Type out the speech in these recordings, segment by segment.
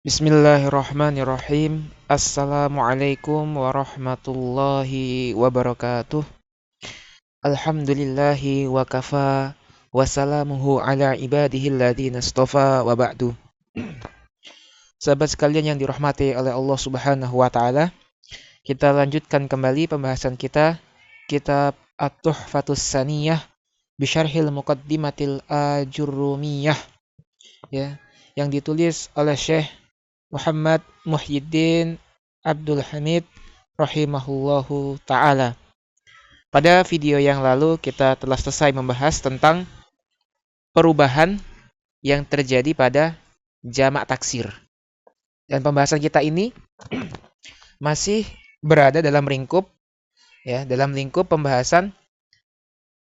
Bismillahirrahmanirrahim. Assalamualaikum warahmatullahi wabarakatuh. Alhamdulillahi wa kafa wa salamuhu ala ibadihi alladhina istafa wa ba'du. Sahabat sekalian yang dirahmati oleh Allah Subhanahu wa taala, kita lanjutkan kembali pembahasan kita kitab At-Tuhfatus Saniyah bi Syarhil Muqaddimatil Ajurrumiyah, ya, yang ditulis oleh Syekh Muhammad Muhyiddin Abdul Hamid rahimahullahu ta'ala. Pada video yang lalu kita telah selesai membahas tentang perubahan yang terjadi pada jamak taksir. Dan pembahasan kita ini masih berada dalam lingkup pembahasan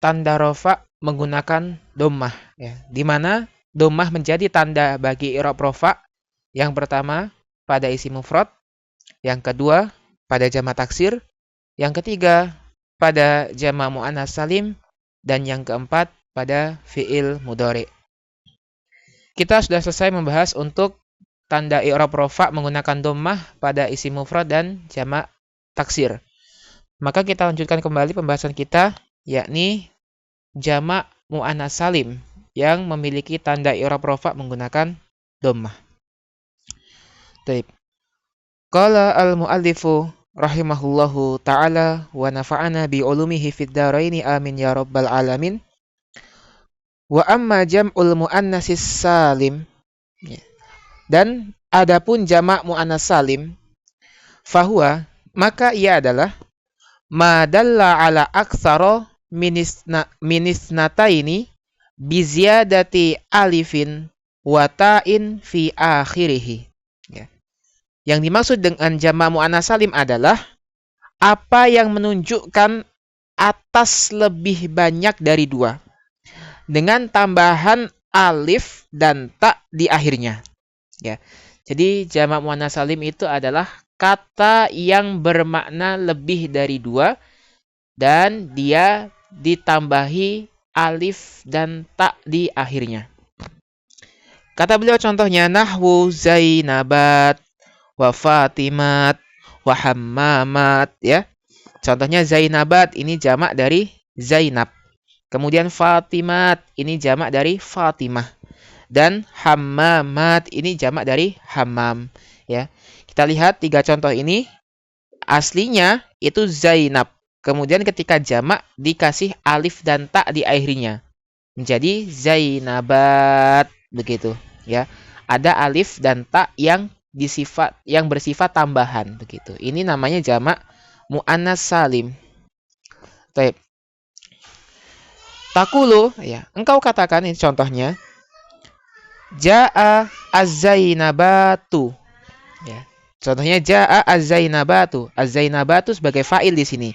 tanda rofa menggunakan dhammah, ya, di mana dhammah menjadi tanda bagi i'rab rofa. Yang pertama pada isim mufrad, yang kedua pada jamak taksir, yang ketiga pada jamak muannats salim, dan yang keempat pada fi'il mudhari. Kita sudah selesai membahas untuk tanda i'rab rafa menggunakan dhammah pada isim mufrad dan jamak taksir. Maka kita lanjutkan kembali pembahasan kita, yakni jamak muannats salim yang memiliki tanda i'rab rafa menggunakan dhammah. Baik. Qala al-muallifu rahimahullahu ta'ala wa nafa'ana bi ulumihi fid dharaini amin ya rabbal alamin. Wa amma jam'ul muannatsis salim, dan adapun jamak muannats salim, fahuwa, maka ia adalah ma dalla ala aktsara minisnataini bi ziyadati alifin wa ta'in fi akhirih. Yang dimaksud dengan jamak muannats salim adalah apa yang menunjukkan atas lebih banyak dari dua, dengan tambahan alif dan ta di akhirnya. Ya. Jadi jamak muannats salim itu adalah kata yang bermakna lebih dari dua dan dia ditambahi alif dan ta di akhirnya. Kata beliau contohnya nahwu Zainabat wa Fatimat wa Hammamat, ya. Contohnya Zainabat ini jamak dari Zainab. Kemudian Fatimat ini jamak dari Fatimah. Dan Hammamat ini jamak dari Hammam, ya. Kita lihat tiga contoh ini. Aslinya itu Zainab. Kemudian ketika jamak dikasih alif dan ta di akhirnya. Menjadi Zainabat, begitu, ya. Ada alif dan ta yang bersifat tambahan, begitu. Ini namanya jamak muannats salim. Baik. Taqulu, ya, engkau katakan, ini contohnya jaa az-zainabatu, ya. Contohnya jaa az-zainabatu. Az-zainabatu sebagai fa'il di sini.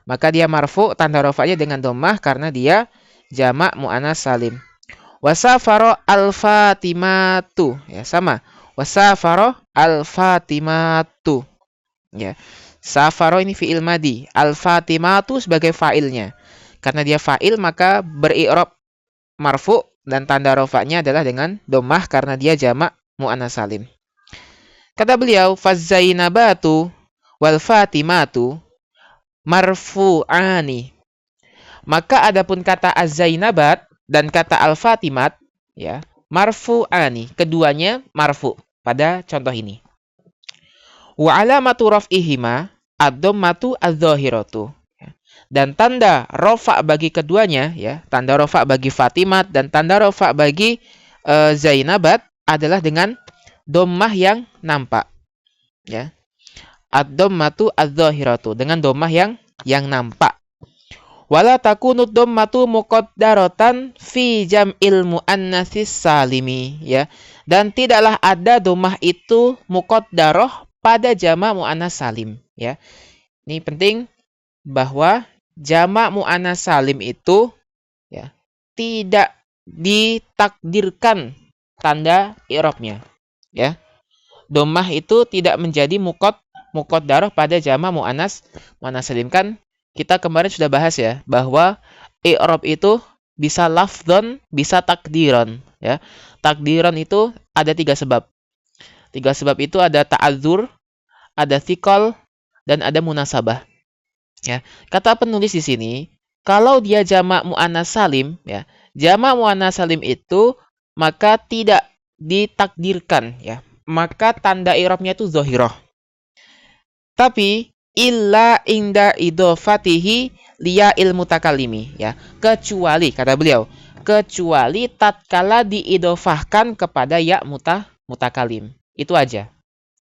Maka dia marfu, tanda rafa'nya dengan dhammah karena dia jamak muannats salim. Wasafara al-fatimatu, ya, sama. Wasafara al-fatimatu, ya. Safara ini fi'il madi, al-fatimatu sebagai fa'ilnya. Karena dia fa'il maka beri'rab marfu dan tanda rafa'nya adalah dengan dhammah karena dia jamak muannats salim. Kata beliau, faz-zainabatu wal fatimatu marfu'ani. Maka adapun kata az-zainabat dan kata al-fatimat, ya, marfu'ani, keduanya marfu pada contoh ini. Wa alamatu raf'ihima ad-dhammatu adz-dzahiratu. Dan tanda rafa bagi keduanya, ya, tanda rafa bagi Fatimat dan tanda rafa bagi Zainabat adalah dengan dhammah yang nampak, ya. Ad-dhammatu adz-dzahiratu, dengan dhammah yang nampak. Wala takunu dhammatu muqaddaratan fi jam'il muannatsis salimi, ya. Dan tidaklah ada dhammah itu muqaddarah pada jamak muannats salim, ya. Ini penting bahwa jamak muannats salim itu, ya, tidak ditakdirkan tanda i'rabnya, ya. Dhammah itu tidak menjadi muqaddarah pada jamak muannats salim. Kan kita kemarin sudah bahas, ya, bahwa i'rab itu bisa lafdzon, bisa takdiran, ya. Takdiran itu ada 3 sebab. Tiga sebab itu ada ta'adzur, ada thiqal, dan ada munasabah. Ya. Kata penulis di sini, kalau dia jamak muannas salim, ya, jamak muannas salim itu maka tidak ditakdirkan, ya. Maka tanda i'rabnya itu zahirah. Tapi illa inda idhofatihi liya ilmutakallimi, ya. Kecuali kata beliau, kecuali tatkala diidhofahkan kepada ya mutakalim. Itu aja,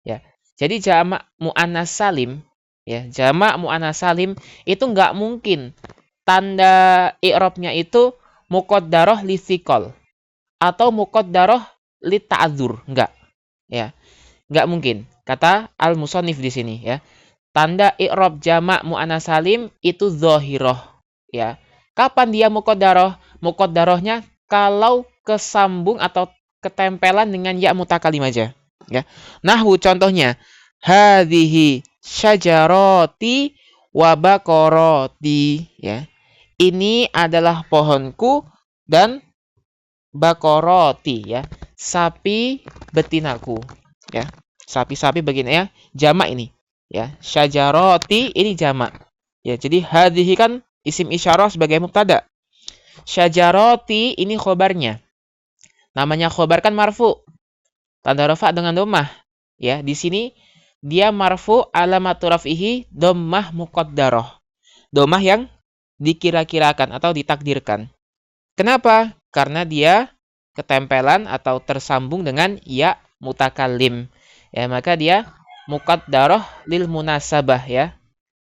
ya. Jadi jamak muannas salim, ya, jamak muannas salim itu enggak mungkin tanda i'rabnya itu muqaddarah li thiqal atau muqaddarah li ta'adzur, enggak. Ya. Enggak mungkin. Kata al-musannif di sini, ya. Tanda i'rab jamak muannas salim itu zahirah, ya. Kapan dia muqaddarah? Muqaddarahnya kalau kesambung atau ketempelan dengan ya mutakalim aja, ya. Nahwu contohnya, hadhihi syajarati wa baqarati, ya. Ini adalah pohonku dan baqarati, ya. Sapi betinaku, ya. Sapi-sapi begini, ya. Jamak ini, ya. Syajarati ini jamak. Ya, jadi hadhihi kan isim isyarah sebagai mubtada. Syajarati ini khobarnya. Namanya khobar kan marfu. Tanda rafa dengan dhammah. Ya, di sini dia marfu alamatu raf'ihi dhammah muqaddarah. Dhammah yang dikira-kirakan atau ditakdirkan. Kenapa? Karena dia ketempelan atau tersambung dengan ya mutakallim. Ya, maka dia muqaddarah lil munasabah, ya.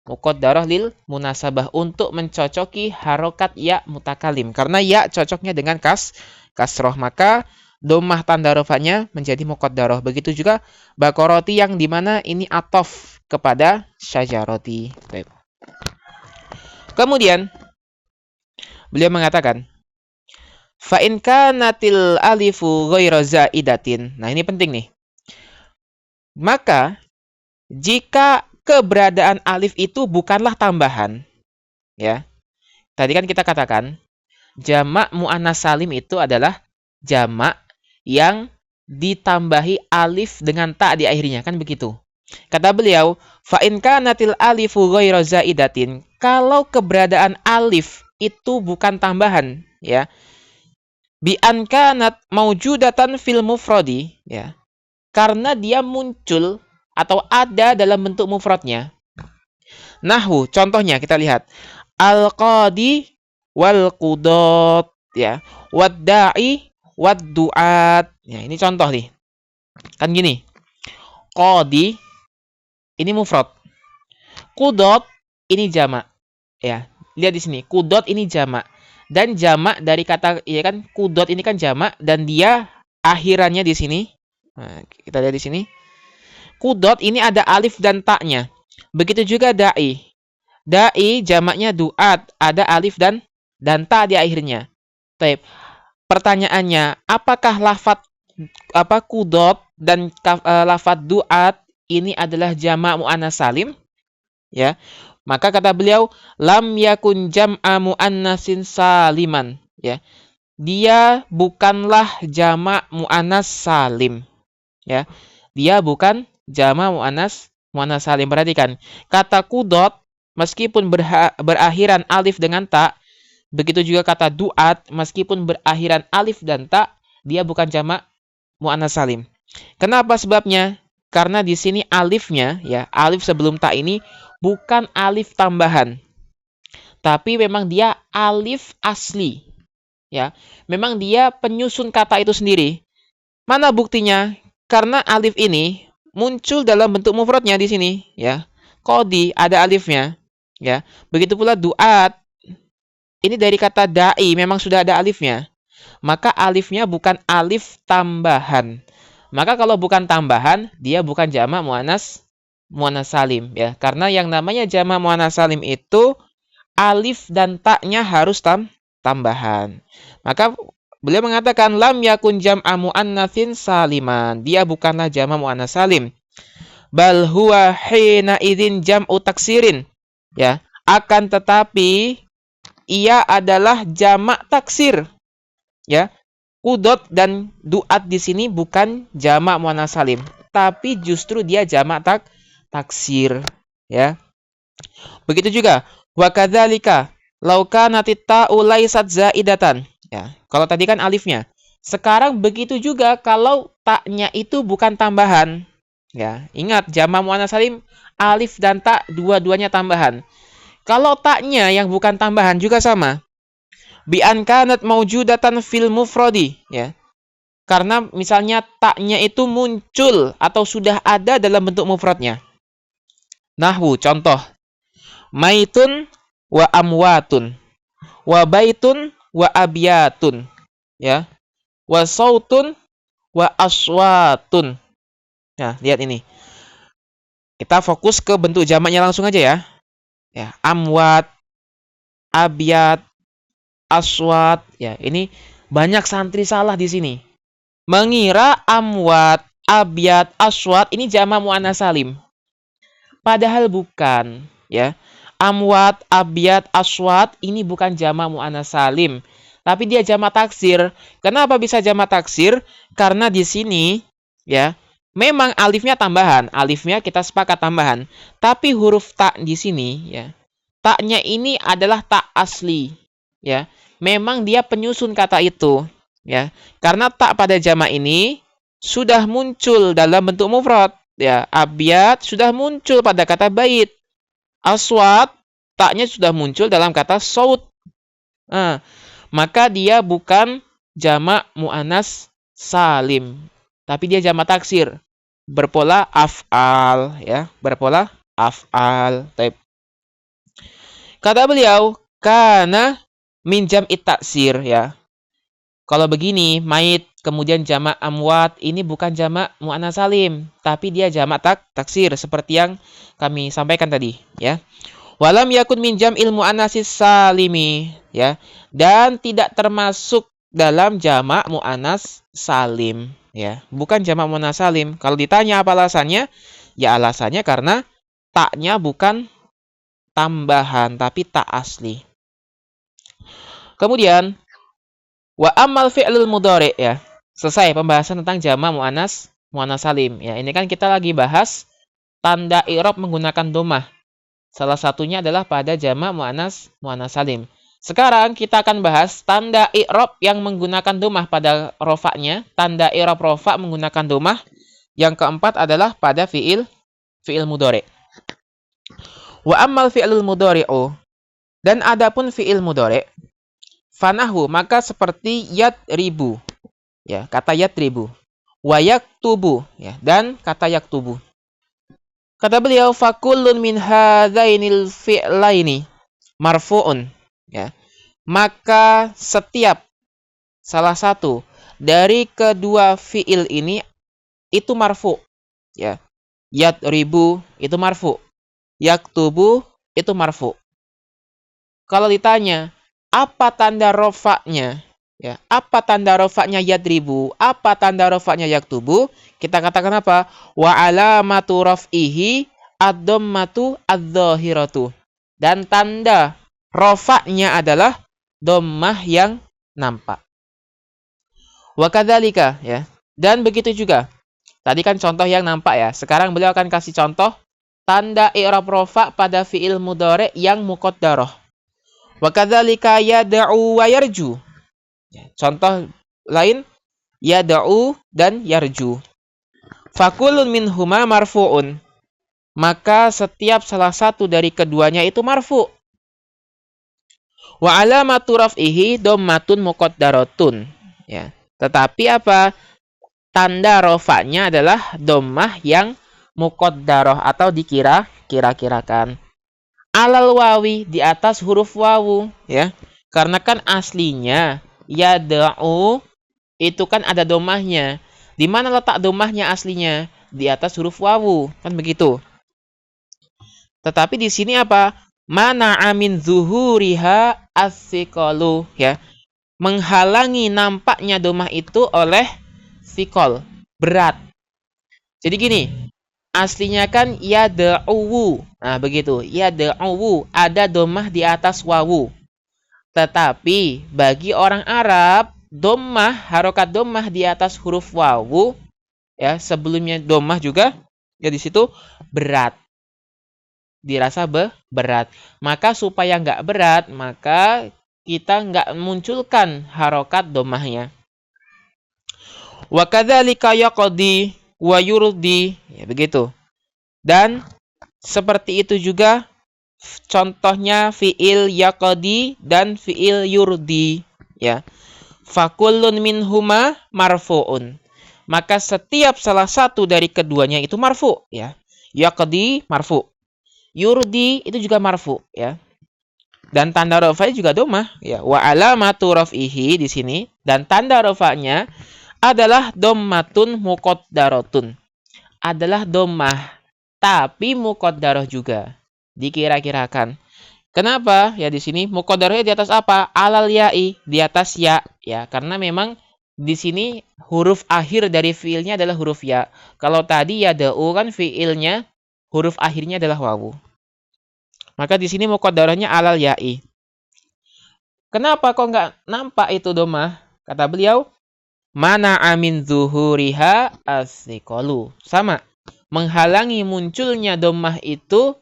Muqaddarah lil munasabah untuk mencocoki harokat ya mutakallim. Karena ya cocoknya dengan kasroh, maka dhammah tanda rafa'nya menjadi muqaddarah. Begitu juga baqarati yang dimana ini atof kepada syajarati. Baik. Kemudian beliau mengatakan, fa in kanatil alifu ghairu zaidatin. Nah, ini penting nih. Maka jika keberadaan alif itu bukanlah tambahan, ya. Tadi kan kita katakan jamak muannas salim itu adalah jamak yang ditambahi alif dengan ta di akhirnya, kan begitu. Kata beliau, fa in kanatil alifu ghairu zaidatin, kalau keberadaan alif itu bukan tambahan, ya. Bi an kanat maujudatan fil mufradi, ya. Karena dia muncul atau ada dalam bentuk mufradnya. Nahwu, contohnya kita lihat. Al-qadi wal qudat, ya. Wad-da'i wad-du'at. Ya, ini contoh nih. Kan gini. Qadi ini mufrad. Qudat ini jamak. Ya, lihat di sini. Qudat ini jamak. Dan jamak dari kata, ya kan, qudat ini kan jamak dan dia akhirannya di sini. Nah, kita lihat di sini. Qudat ini ada alif dan ta-nya. Begitu juga da'i. Da'i jamaknya du'at, ada alif dan ta di akhirnya. Baik. Pertanyaannya, apakah lafaz qudat dan lafaz du'at ini adalah jamak muannas salim? Ya. Maka kata beliau, lam yakun jam'a muannatsin saliman, ya. Dia bukanlah jamak muannas salim. Ya. Dia bukan jamak muannas salim. Perhatikan, kata qudat meskipun berakhiran alif dengan ta, begitu juga kata du'at meskipun berakhiran alif dan ta, dia bukan jamak muannas salim. Kenapa sebabnya? Karena di sini alifnya, ya, alif sebelum ta ini bukan alif tambahan. Tapi memang dia alif asli. Ya, memang dia penyusun kata itu sendiri. Mana buktinya? Karena alif ini muncul dalam bentuk mufradnya di sini, ya. Qadi ada alifnya, ya. Begitu pula du'at. Ini dari kata da'i, memang sudah ada alifnya. Maka alifnya bukan alif tambahan. Maka kalau bukan tambahan, dia bukan jamak muannas salim, ya. Karena yang namanya jamak muannas salim itu alif dan ta-nya harus tambahan. Maka beliau mengatakan lam yakun jam'a muannatsin saliman. Dia bukanlah jamak muannas salim. Bal huwa hina idzin jam'u taksirin. Ya, akan tetapi ia adalah jamak taksir. Ya. Qudat dan du'at di sini bukan jamak muannas salim. tapi justru dia jamak taksir, ya. Begitu juga wa kadzalika law kanat ta'u laysat zaidatan. Ya, kalau tadi kan alifnya. Sekarang begitu juga kalau taknya itu bukan tambahan. Ya, ingat jamak muannats salim alif dan ta dua-duanya tambahan. Kalau taknya yang bukan tambahan juga sama. Bi an kanat maujudatan fil mufradi, ya. Karena misalnya taknya itu muncul atau sudah ada dalam bentuk mufradnya. Nahwu contoh. Maitun wa amwatun. Wa baitun wa abyatun. Ya. Wa sautun wa aswatun. Nah, lihat ini. Kita fokus ke bentuk jamaknya langsung aja ya. Ya, amwat, abyat, aswat. Ya, ini banyak santri salah di sini. Mengira amwat, abyat, aswat ini jamak muannats salim. Padahal bukan, ya. Amwat, abyat, aswat ini bukan jamak muannats salim, tapi dia jamak taksir. Kenapa bisa jamak taksir? Karena di sini, ya, memang alifnya tambahan. Alifnya kita sepakat tambahan. Tapi huruf ta di sini, ya, taknya ini adalah tak asli, ya. Memang dia penyusun kata itu, ya. Karena tak pada jamak ini sudah muncul dalam bentuk mufrad, ya. Abyat sudah muncul pada kata bait. Aswat taknya sudah muncul dalam kata saut. Nah, maka dia bukan jamak muannats salim, tapi dia jamak taksir. Berpola af'al, ya. Berpola af'al. Taib. Kata beliau, kana min jam'it taksir, ya. Kalau begini, mait kemudian jamak amwat ini bukan jamak muannats salim, tapi dia jamak taksir seperti yang kami sampaikan tadi, ya. Walam yakun min jam'il muannatsis salimi, ya. Dan tidak termasuk dalam jamak muannats salim, ya. Bukan jamak muannats salim. Kalau ditanya apa alasannya? Ya alasannya karena taknya bukan tambahan tapi tak asli. Kemudian wa ammal fi'lul mudhari', ya. Selesai pembahasan tentang jamak muannats salim, ya. Ini kan kita lagi bahas tanda i'rab menggunakan dhammah. Salah satunya adalah pada jamak muannats salim. Sekarang kita akan bahas tanda i'rab yang menggunakan dhammah pada rofa'nya. Tanda i'rab rofa' menggunakan dhammah. Yang keempat adalah pada fi'il mudhari'. Wa ammal fi'lul mudhari'u, dan adapun fi'il mudhari', fanahu maka seperti yadribu, ya, kata yadribu, wa yaktubu, ya, dan kata yaktubu. Kata beliau, fakullun min hadzainil fi'laini marfu'un, ya. Maka setiap salah satu dari kedua fi'il ini itu marfu', ya. Yadribu itu marfu', yaktubu itu marfu'. Kalau ditanya, apa tanda rofa'nya? Ya, apa tanda rofa'nya yadribu? Apa tanda rofa'nya yaktubu? Kita katakan apa? Wa alamatu raf'ihi ad-dhammatu adz-dhahiratu. Dan tanda rofa'nya adalah dhammah yang nampak. Wa kadzalika, ya. Dan begitu juga. Tadi kan contoh yang nampak, ya. Sekarang beliau akan kasih contoh tanda i'rab rofa' pada fi'il mudhari' yang muqaddarah. Wa kadzalika yad'u wa yarju. Contoh lain, yad'u dan yarju. Fakullun minhuma marfu'un. Maka setiap salah satu dari keduanya itu marfu'. Wa alamatu raf'ihi dhammatun muqaddaratun. Ya. Tetapi apa? Tanda rofa'nya adalah dhammah yang muqaddarah atau dikira-kirakan. Alal wawi, di atas huruf wawu, ya. Karena kan aslinya yad'u itu kan ada dhammahnya. Di mana letak dhammahnya aslinya? Di atas huruf wawu, kan begitu. Tetapi di sini apa? Mana'a min zuhuriha as-siqalu, ya. Menghalangi nampaknya dhammah itu oleh siqal, berat. Jadi gini, aslinya kan yad'u. Nah, begitu. Yad'u ada dhammah di atas wawu. Tetapi bagi orang Arab, dhammah, harokat dhammah di atas huruf wawu ya, sebelumnya domah juga, ya di situ berat. Dirasa berat. Maka supaya nggak berat, maka kita nggak munculkan harokat domahnya. Wa kadzalika yaqdi wa yurdi, ya begitu. Dan seperti itu juga contohnya fiil yaqdi dan fiil yurdi, ya. Fakullun minhuma marfu'un. Maka setiap salah satu dari keduanya itu marfu, ya. Yaqdi marfu. Yurdi itu juga marfu, ya. Dan tanda rafa'nya juga domah, ya. Wa alamatu raf'ihi di sini, dan tanda rafa'nya adalah dommatun muqaddaratun. Adalah domah, tapi muqaddarah juga. Dikira-kirakan. Kenapa? Ya di sini muqaddarahnya di atas apa? Alal ya'i, di atas ya, ya. Karena memang di sini huruf akhir dari fiilnya adalah huruf ya. Kalau tadi ya da'u kan fiilnya huruf akhirnya adalah wawu. Maka di sini muqaddarahnya alal ya'i. Kenapa kok nggak nampak itu domah? Kata beliau, mana amin zuhuriha as-siqalu. Sama, menghalangi munculnya domah itu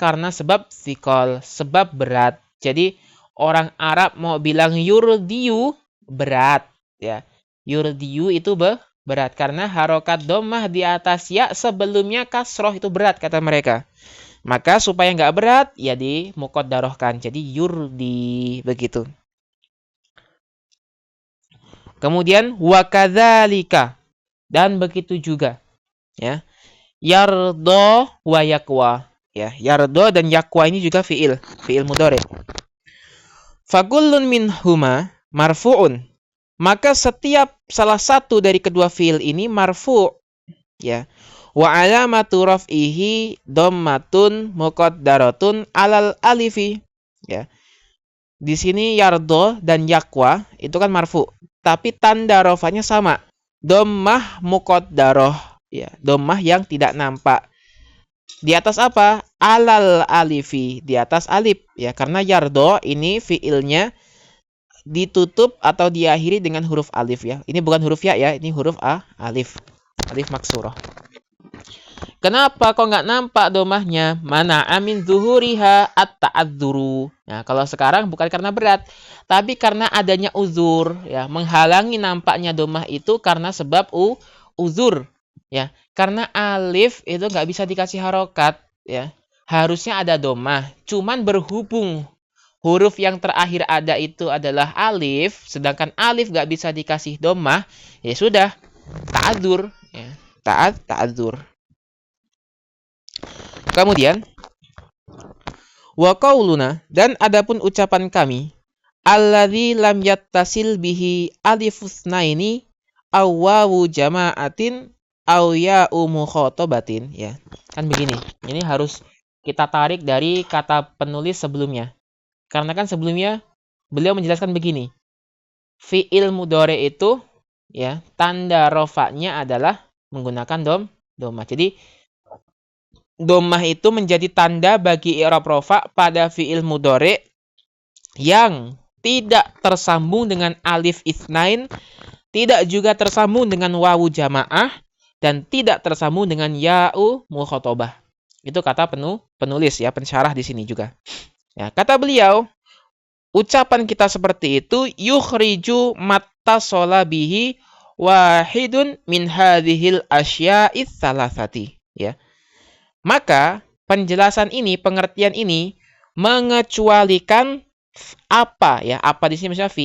karena sebab sikol, sebab berat. Jadi orang Arab mau bilang yurdiyu berat, ya. Yurdiyu itu berat karena harokat domah di atas ya sebelumnya kasroh itu berat kata mereka. Maka supaya nggak berat, ya di muqaddarahkan. Jadi yurdi, begitu. Kemudian wa kadzalika, dan begitu juga, ya. Yardo wa yakwa, ya. Yardo dan yakwa ini juga fiil mudhari. Fakullun minhuma marfu'un. Maka setiap salah satu dari kedua fiil ini marfu', ya. Wa alamatu raf'ihi dhammatun muqaddaratun alal alifi, ya. Di sini yardo dan yakwa itu kan marfu, tapi tanda rafanya sama, dhammah muqaddarah, ya, dhammah yang tidak nampak. Di atas apa? Alal alifi, di atas alif, ya, karena yardo ini fiilnya ditutup atau diakhiri dengan huruf alif, ya. Ini bukan huruf ya, ya, ini huruf alif maksurah. Kenapa kok nggak nampak domahnya? Mana amin zuhuriha at-ta'adzuru. Nah, kalau sekarang bukan karena berat, tapi karena adanya uzur, ya, menghalangi nampaknya domah itu karena sebab uzur, ya. Karena alif itu nggak bisa dikasih harokat, ya. Harusnya ada domah, cuman berhubung huruf yang terakhir ada itu adalah alif, sedangkan alif nggak bisa dikasih domah, ya sudah, ta'adzur, ya. Ta'adzur. Kemudian wa qauluna, dan adapun ucapan kami, alladzi lam yattasil bihi alifus naini aw wawu jama'atin aw ya'u mukhatabatin, ya. Kan begini. Ini harus kita tarik dari kata penulis sebelumnya. Karena kan sebelumnya beliau menjelaskan begini. Fi'il mudhari itu, ya, tanda rafa'nya adalah menggunakan domah. Jadi domah itu menjadi tanda bagi i'rab rafa pada fi'il mudhari yang tidak tersambung dengan alif itsnain, tidak juga tersambung dengan wawu jamaah, dan tidak tersambung dengan ya'u mukhatabah. Itu kata penulis, ya, pensyarah di sini juga. Ya, kata beliau, ucapan kita seperti itu yukhriju mattasala bihi wahidun min hadhil asya'its salasati, ya. Maka penjelasan ini, pengertian ini mengecualikan apa, ya? Apa di sini misalnya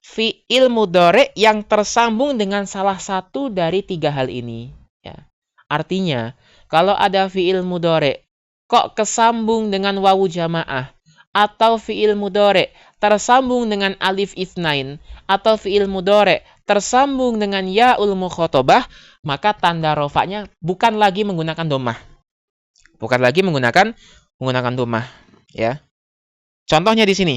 fiil mudhari yang tersambung dengan salah satu dari tiga hal ini, ya. Artinya, kalau ada fiil mudhari kok kesambung dengan wawu jamaah, atau fiil mudhari tersambung dengan alif itsnain, atau fiil mudhari tersambung dengan ya'ul mukhatabah, maka tanda rafa'nya bukan lagi menggunakan dhammah. Bukan lagi menggunakan dhammah, ya. Contohnya di sini.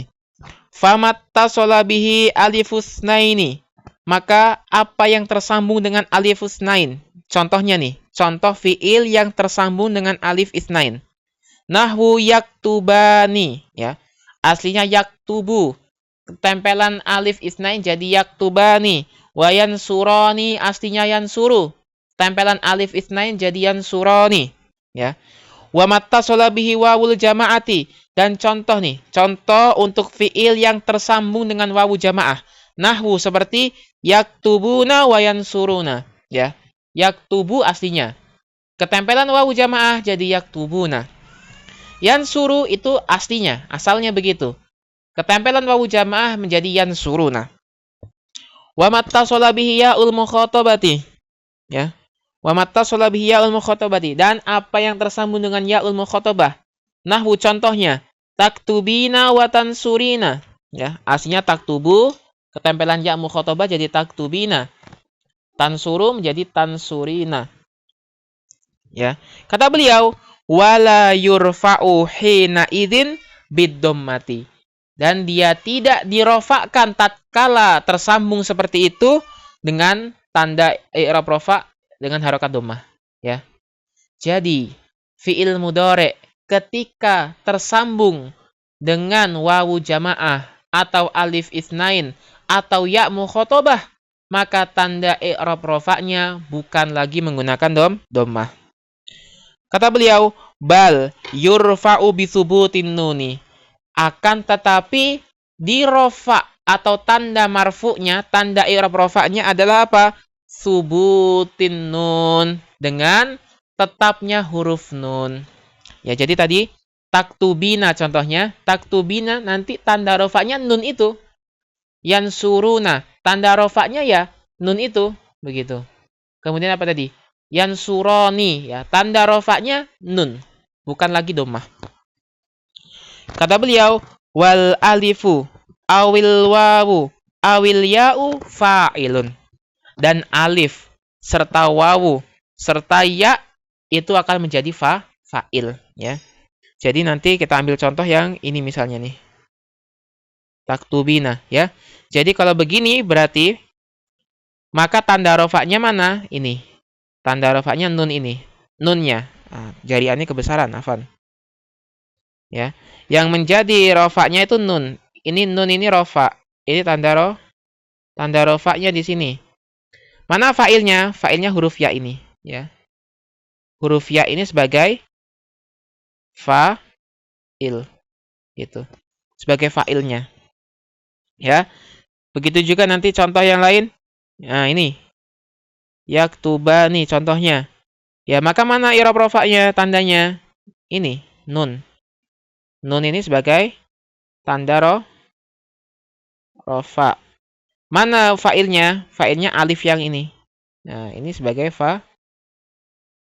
Famattasala bihi alifus naini. Maka apa yang tersambung dengan alifus nain? Contohnya nih, contoh fiil yang tersambung dengan alif itsnain. Nahwu yaktubani, ya. Aslinya yaktubu. Tempelan alif itsnain jadi yaktubani. Wa yansurani aslinya yansuru. tempelan alif itsnain jadi yansurani, ya. Wa mattasala bihi wawul jamaati, dan contoh nih, contoh untuk fiil yang tersambung dengan wawu jamaah. Nahwu seperti yaktubuna wa yansuruna, ya. Yaktubu aslinya ketempelan wawu jamaah jadi yaktubuna. Yansuru itu aslinya, asalnya begitu. Ketempelan wawu jamaah menjadi yansuruna. Wa mattasala bihi ya'ul mukhatabati, ya. Wa mattasala bihi ya'ul mukhatabati, dan apa yang tersambung dengan ya'ul mukhatabah. Nahwu contohnya taktubina wa tansurina, ya. Aslinya taktubu, ketempelan ya mukhatabah jadi taktubina. Tansuru menjadi tansurina. Ya. Kata beliau, wala yurfa'u hina idzin biddammati. Dan dia tidak dirofakkan tatkala tersambung seperti itu dengan tanda i'rab rafa dengan harokat dhammah, ya. Jadi, fi'il mudhari ketika tersambung dengan wawu jamaah atau alif itsnain atau ya mukhatabah, maka tanda i'rab rafa'nya bukan lagi menggunakan dhammah. Kata beliau, bal yurfa'u bi thubutin nuni. Akan tetapi di rafa atau tanda marfu'nya, tanda i'rab rafa'nya adalah apa? Thubutin nun, dengan tetapnya huruf nun. Ya, jadi tadi taktubina contohnya, taktubina nanti tanda rafa'nya nun itu. Yansuruna, tanda rafa'nya ya nun itu, begitu. Kemudian apa tadi? Yansuroni, ya, tanda rafa'nya nun, bukan lagi dhammah. Kata beliau, wal alifu awil wawu awil ya'u fa'ilun. Dan alif serta wawu serta ya itu akan menjadi fa'il, ya. Jadi nanti kita ambil contoh yang ini misalnya nih. Taktubina, ya. Jadi kalau begini berarti maka tanda rafa'nya mana? Ini. Tanda rafa'nya nun ini. Nunnya. Nah, jariannya kebesaran, afan. Ya. Yang menjadi rafa'nya itu nun. Ini nun ini rafa'. Ini tanda rafa'nya di sini. Mana fa'ilnya? Fa'ilnya huruf ya ini, ya. Huruf ya ini sebagai fa'il. Gitu. Sebagai fa'ilnya. Ya. Begitu juga nanti contoh yang lain. Nah, ini. Yaktubani contohnya. Ya, maka mana i'rab rafa'nya tandanya? Ini, nun. Nun ini sebagai tanda rafa'. Mana fa'ilnya? Fa'ilnya alif yang ini. Nah, ini sebagai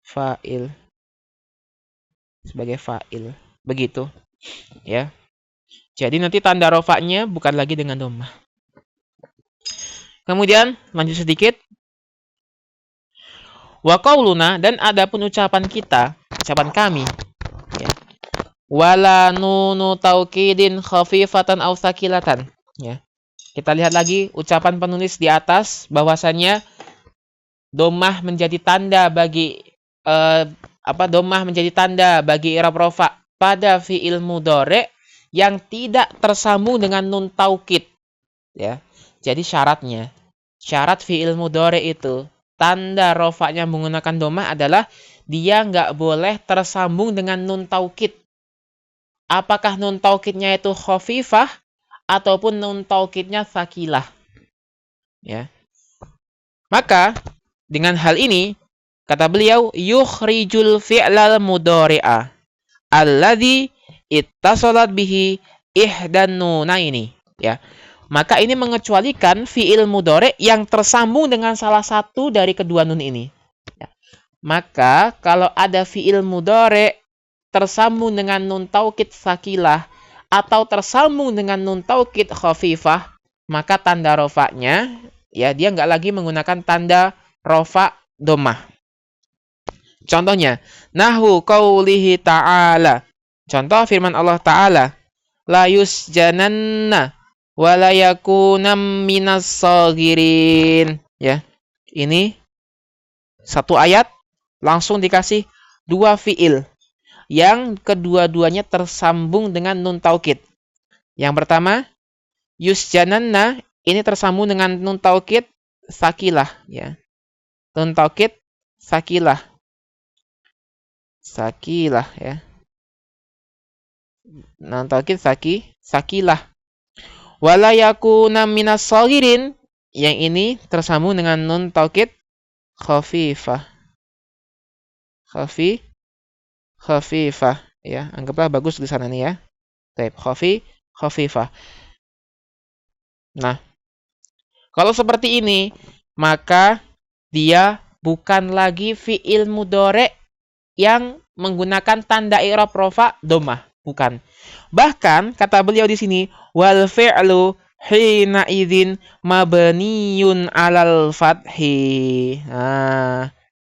fa'il. Sebagai fa'il. Begitu. Ya. Jadi nanti tanda rafa'nya bukan lagi dengan dhammah. Kemudian lanjut sedikit. Wa qauluna, dan adapun ucapan kita, ucapan kami, ya. Wala nunu taukidin khafifatan aw tsaqilatan, ya. Kita lihat lagi ucapan penulis di atas bahwasannya dhammah menjadi tanda bagi dhammah menjadi tanda bagi i'rab rafa' pada fi'il mudhari yang tidak tersambung dengan nun taukid, ya. Jadi syarat fi'il mudhari itu tanda rafa'nya menggunakan dhammah adalah dia nggak boleh tersambung dengan nun taukid. Apakah nun taukidnya itu khafifah ataupun nun taukidnya tsaqilah, ya. Maka dengan hal ini kata beliau yukhrijul fi'lal mudhari'a alladzi ittasalat bihi ihdan nunaini, ya. Maka ini mengecualikan fi'il mudhari yang tersambung dengan salah satu dari kedua nun ini, ya. Maka kalau ada fi'il mudhari tersambung dengan nun taukid tsaqilah atau tersambung dengan nun taukid khafifah, maka tanda rafa'nya, ya, dia nggak lagi menggunakan tanda rafa' dhammah. Contohnya, nahwu qaulihi ta'ala. Contoh firman Allah Ta'ala, la yusjananna wa la yakunam minas saghirin, ya. Ini satu ayat langsung dikasih dua fi'il yang kedua-duanya tersambung dengan nun taukid. Yang pertama, yusjananna, ini tersambung dengan nun taukid tsaqilah, ya. Nun taukid sakilah. Sakilah ya. Nun taukid sakilah. Wala yakuna minas shagirin. Yang ini tersambung dengan nun taukid khafifah. Khafifah ya. Anggaplah bagus di sana nih ya. Baik, khafifah. Nah, kalau seperti ini, maka dia bukan lagi fi'il mudhari' yang menggunakan tanda i'rab rafa dhammah, bukan. Bahkan kata beliau di sini, wal fi'lu hina idzin mabniyun 'alal fathi. Nah,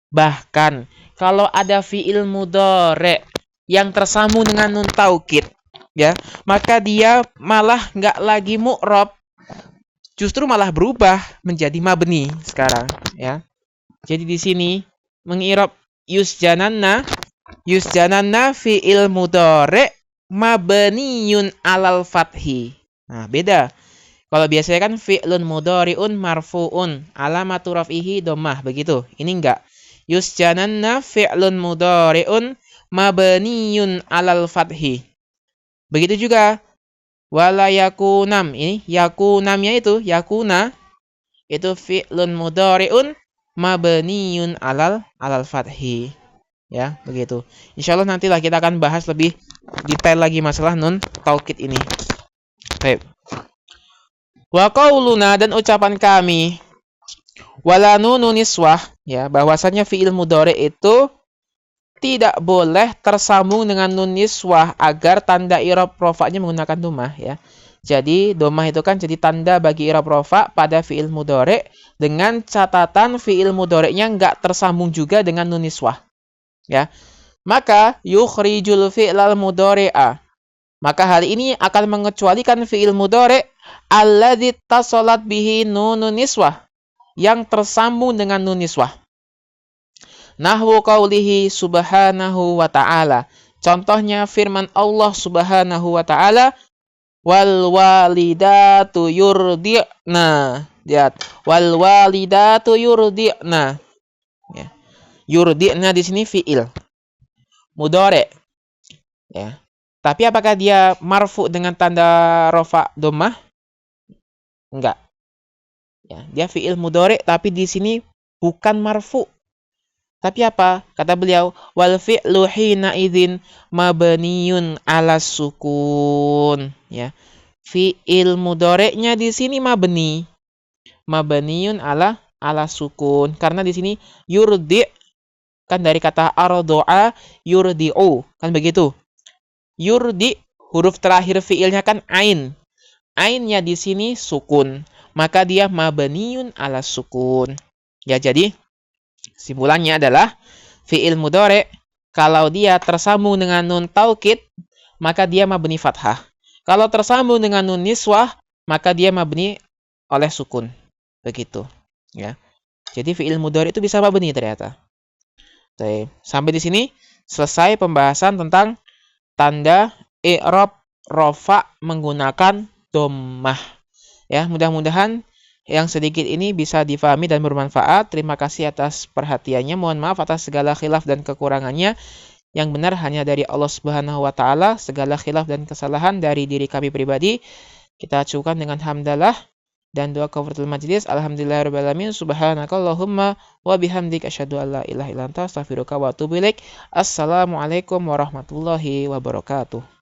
bahkan kalau ada fi'il mudhari' yang tersambung dengan nun taukid, ya, maka dia malah nggak lagi mu'rab, justru malah berubah menjadi mabni sekarang, ya. Jadi di sini mengirab yusjananna fi'il mudhari' mabniyun 'alal fathi. Nah, beda. Kalau biasanya kan fi'lun mudhari'un marfu'un alamatu raf'ihi dhammah, begitu. Ini enggak. Yusjananna fi'lun mudhari'un mabniyun 'alal fathi. Begitu juga wala yakunam, ini yakunamnya itu yakuna itu fi'lun mudhari'un mabniyun 'alal fathi. Ya, begitu. Insyaallah nantilah kita akan bahas lebih detail lagi masalah nun taukid ini. Baik. Wa qauluna, dan ucapan kami, wala nunun niswah, ya, bahwasanya fi'il mudhari' itu tidak boleh tersambung dengan nun niswah agar tanda i'rab rafa'nya menggunakan dhammah, ya. Jadi dhammah itu kan jadi tanda bagi i'rab rafa' pada fi'il mudhari' dengan catatan fi'il mudhari'nya enggak tersambung juga dengan nun niswah. Ya. Maka yukhrijul fi'lal mudhari'a. Maka hal ini akan mengecualikan fi'il mudhari' alladzi tasalat bihi nunun niswah, yang tersambung dengan nun niswah. Nahwu qaulihi subhanahu wa ta'ala. Contohnya firman Allah subhanahu wa ta'ala, wal walidatu yurdi'na. Lihat, wal walidatu yurdi'na. Ya. Yurdi'na di sini fi'il mudhari'. Ya. Tapi apakah dia marfu dengan tanda rafa dhammah? Enggak. Ya, dia fi'il mudhari' tapi di sini bukan marfu. Tapi apa? Kata beliau, wal fi'lu hina idzin mabniyun 'ala sukun. Ya. Fi'il mudhari'nya di sini mabni. Mabniyun 'ala sukun. Karena di sini yurdi' kan dari kata ardo'a yurdi'u, kan begitu. Yurdi, huruf terakhir fi'ilnya kan ain. Ainnya di sini sukun, maka dia mabniyun 'ala sukun. Ya, jadi simpulannya adalah fi'il mudhari' kalau dia tersambung dengan nun taukid, maka dia mabni fathah. Kalau tersambung dengan nun niswah, maka dia mabni oleh sukun. Begitu, ya. Jadi fi'il mudhari' itu bisa mabni ternyata. Oke, sampai di sini selesai pembahasan tentang tanda i'rab rafa menggunakan dhammah. Ya, mudah-mudahan yang sedikit ini bisa difahami dan bermanfaat. Terima kasih atas perhatiannya. Mohon maaf atas segala khilaf dan kekurangannya. Yang benar hanya dari Allah Subhanahu wa taala. Segala khilaf dan kesalahan dari diri kami pribadi kita acukan dengan hamdalah dan doa kafaratul majlis. Alhamdulillahirabbil alamin. Subhanakallahumma wa bihamdika asyhadu an la ilaha illa anta astaghfiruka wa atubu ilaik. Assalamualaikum warahmatullahi wabarakatuh.